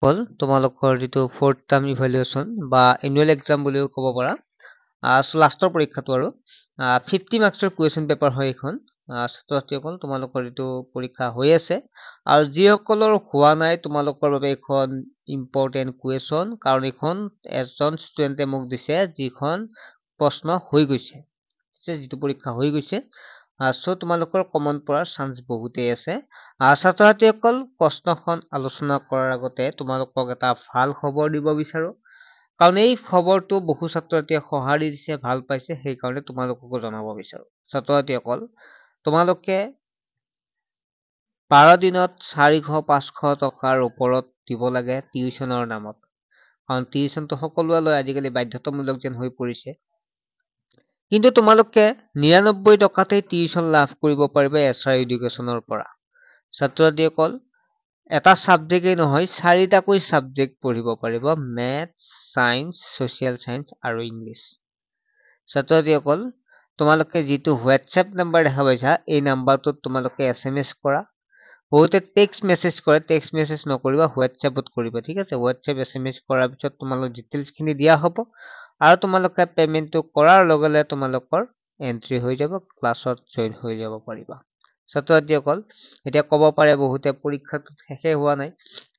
হ'ল তোমালোকৰ যিটো ফৰ্থ টাৰ্ম ইভ্যালুৱেশ্যন বা এনুৱেল এক্সাম বুলিও ক'ব পাৰা লাষ্টৰ পৰীক্ষাটো আৰু 50 মাৰ্কছৰ কুৱেশ্যন পেপাৰ হয় এইখন ছাত্ৰ ছাত্ৰীসকল তোমালোকৰ যিটো পৰীক্ষা হৈ আছে আৰু যিসকলৰ হোৱা নাই তোমালোকৰ বাবে এখন ইম্পৰ্টেণ্ট কুৱেশ্যন কাৰণ এইখন এজন ষ্টুডেণ্টে মোক দিছে যিখন প্ৰশ্ন হৈ গৈছে যিটো পৰীক্ষা হৈ গৈছে চ' তোমালোকৰ কমন পৰাৰ চান্স বহুতেই আছে ছাত্ৰ ছাত্ৰীসকল প্ৰশ্নখন আলোচনা কৰাৰ আগতে তোমালোকক এটা ভাল খবৰ দিব বিচাৰো কাৰণ এই খবৰটো বহু ছাত্ৰ ছাত্ৰীয়ে সঁহাৰি দিছে ভাল পাইছে সেইকাৰণে তোমালোককো জনাব বিচাৰো ছাত্ৰ ছাত্ৰীসকল তোমালোকে 12 দিনত 400-500 টকাৰ ওপৰত দিব লাগে টিউচনৰ নামত কাৰণ টিউচনটো সকলোৱে লয় আজিকালি বাধ্যতামূলক যেন হৈ পৰিছে কিন্তু তোমালোকে 99 টকাতেই টিউচন লাভ কৰিব পাৰিবা এছআৰ এডুকেশ্যনৰ পৰা ছাত্ৰ ছাত্ৰীসকল এটা ছাবজেক্টেই নহয় 4টাকৈ ছাবজেক্ট পঢ়িব পাৰিব মেথছ সায়েন্স ছ'চিয়েল সায়েন্স আৰু ইংলিছ ছাত্ৰ ছাত্ৰীসকল তোমালোকে যিটো হোৱাটছএপ নাম্বাৰ দেখা পাইছা এই নাম্বাৰটোত তোমালোকে এছএমএছ কৰা বহুতে টেক্সট মেছেজ কৰে টেক্সট মেছেজ নকৰিবা হোৱাটছএপত কৰিবা ঠিক আছে হোৱাটছএপ এছএমএছ কৰাৰ পিছত তোমালোক ডিটেইলছখিনি দিয়া হ'ব আৰু তোমালোকে পেমেন্টটো কৰাৰ লগে লগে তোমালোকৰ এন্ট্ৰি হৈ যাব ক্লাছত জইন হৈ যাব পাৰিবা ছাত্ৰ ছাত্ৰীসকল এতিয়া ক'ব পাৰে বহুতে পৰীক্ষাটো শেষে হোৱা নাই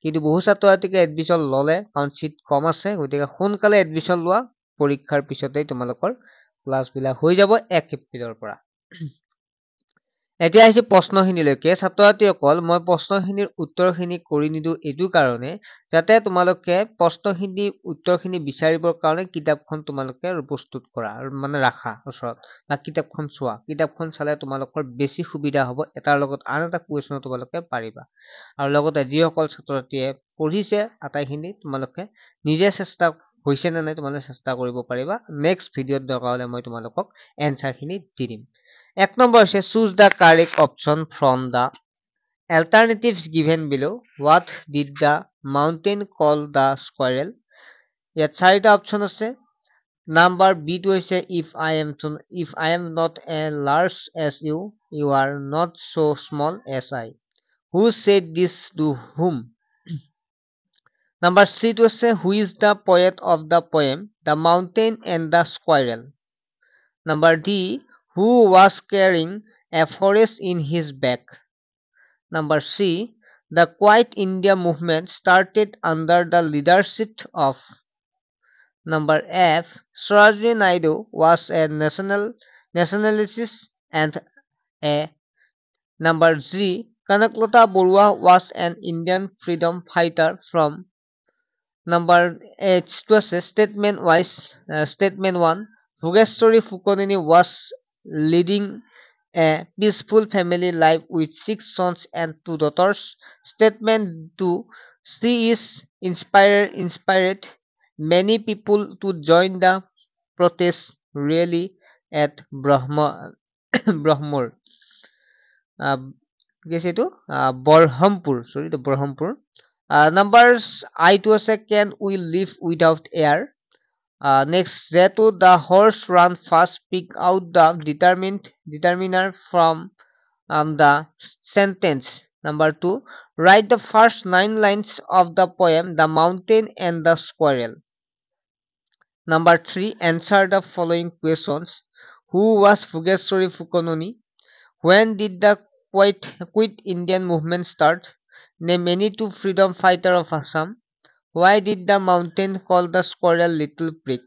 কিন্তু বহু ছাত্ৰ ছাত্ৰীকে এডমিশ্যন ল'লে কাৰণ চিট কম আছে গতিকে সোনকালে এডমিশ্যন লোৱা পৰীক্ষাৰ পিছতেই তোমালোকৰ ক্লাছবিলাক হৈ যাব 1 এপ্ৰিলৰ পৰা এতিয়া আহিছে প্ৰশ্নখিনিলৈকে ছাত্ৰ ছাত্ৰীসকল মই প্ৰশ্নখিনিৰ উত্তৰখিনি কৰি নিদিওঁ এইটো কাৰণে যাতে তোমালোকে প্ৰশ্নখিনি উত্তৰখিনি বিচাৰিবৰ কাৰণে কিতাপখন তোমালোকে প্ৰস্তুত কৰা মানে ৰাখা ওচৰত বা কিতাপখন চোৱা কিতাপখন চালে তোমালোকৰ বেছি সুবিধা হ'ব এটাৰ লগত আন এটা কুৱেশ্যন তোমালোকে পাৰিবা আৰু লগতে যিসকল ছাত্ৰ ছাত্ৰীয়ে পঢ়িছে আটাইখিনি তোমালোকে নিজে চেষ্টা হৈছে নে নাই তোমালোকে চেষ্টা কৰিব পাৰিবা নেক্সট ভিডিঅ'ত দৰকাৰ হ'লে মই তোমালোকক এনচাৰখিনি দি দিম 1 নম্বৰ হৈছে choose the correct option from the alternatives given below what did the mountain call the squirrel ইয়াত 4টা অপচন আছে নাম্বাৰ বি টো হৈছে if I am not as large as you you are not so small as I who said this to whom Number C to say who is the poet of the poem The Mountain and the Squirrel. Number D who was carrying a forest in his back. Number C the Quiet India movement started under the leadership of Number F Sarojini Naidu was a nationalist and a Number G Kanaklata Borua was an Indian freedom fighter from Number H to say statement wise statement 1 Bhogeshwari Fukonini was leading a peaceful family life with 6 sons and 2 daughters. Statement 2 she is inspired many people to join the protest rally at Brahmor. Guess it Borhampur. Sorry, the Borhampur. Numbers I to say can we live without air? Next, Zetu, the horse ran fast, pick out the determiner from the sentence. Number 2, write the first 9 lines of the poem The Mountain and the Squirrel. Number 3, answer the following questions. Who was Bhogeshwari Fukononi? When did the Quit Indian movement start? Name any 2 freedom fighter of Assam. Why did the mountain call the squirrel Little Prick?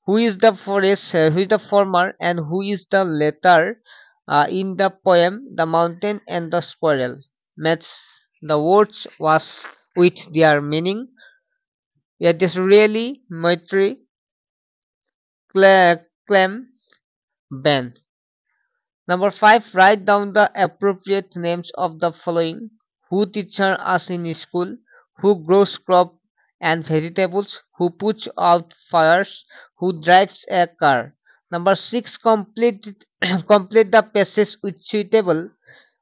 Who is the who is the former and who is the latter in the poem The Mountain and the Squirrel? Match the words was with their meaning. It is really Maitri Clem Ben. Number 5. Write down the appropriate names of the following. Who teaches us in school? Who grows crop and vegetables? Who puts out fires? Who drives a car? Number 6. Complete the passage with suitable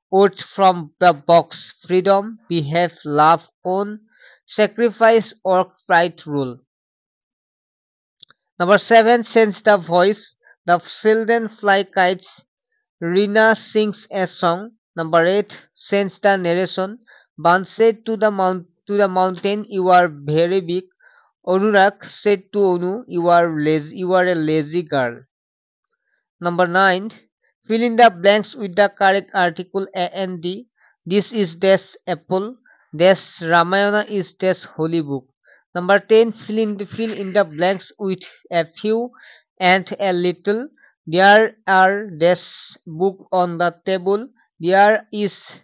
words from the box. Freedom, behave, love, own, sacrifice, or pride rule. Number 7. Sense the voice. The children fly kites. Rina sings a song. Number 8. Sense the narration. Ban said to the to the mountain, you are very big. Anurag said to Onu, you are lazy, you are a lazy girl. Number 9. Fill in the blanks with the correct article A and D. This is this apple. This Ramayana is this holy book. Number 10. Fill in the blanks with a few and a little. There are this book on the table. There is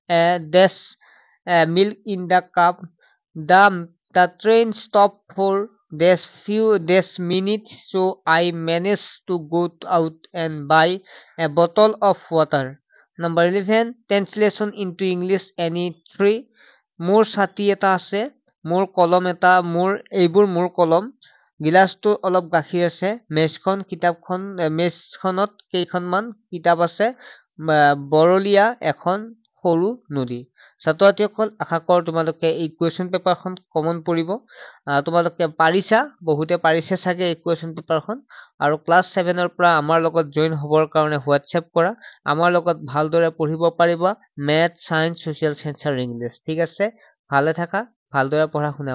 this milk in the cup. The train stopped for this minutes, so I managed to go out and buy a bottle of water. Number 11. Translation into English any three. মোৰ ছাতি এটা আছে, মোৰ কলম এটা, এইবোৰ মোৰ কলম, গিলাচটো অলপ গাখীৰ আছে, মেজখনত কেইখনমান কিতাপ আছে, বৰলীয়া এখন সৰু নদী। ছাত্ৰ ছাত্ৰীসকল, আশা কৰোঁ তোমালোকে এই কুৱেশ্যন পেপাৰখন কমন পৰিব। তোমালোকে পাৰিছা, বহুতে পাৰিছে চাগে এই কুৱেশ্যন পেপাৰখন। আৰু ক্লাছ 7ৰ পৰা আমাৰ লগত জইন হ'বৰ কাৰণে হোৱাটছএপ কৰা। আমাৰ লগত ভালদৰে পঢ়িব পাৰিবা মেথ, ছায়েন্স, ছ'চিয়েল ছায়েন্স আৰু ইংলিছ। ঠিক আছে, ভালে থাকা, ভালদৰে পঢ়া শুনা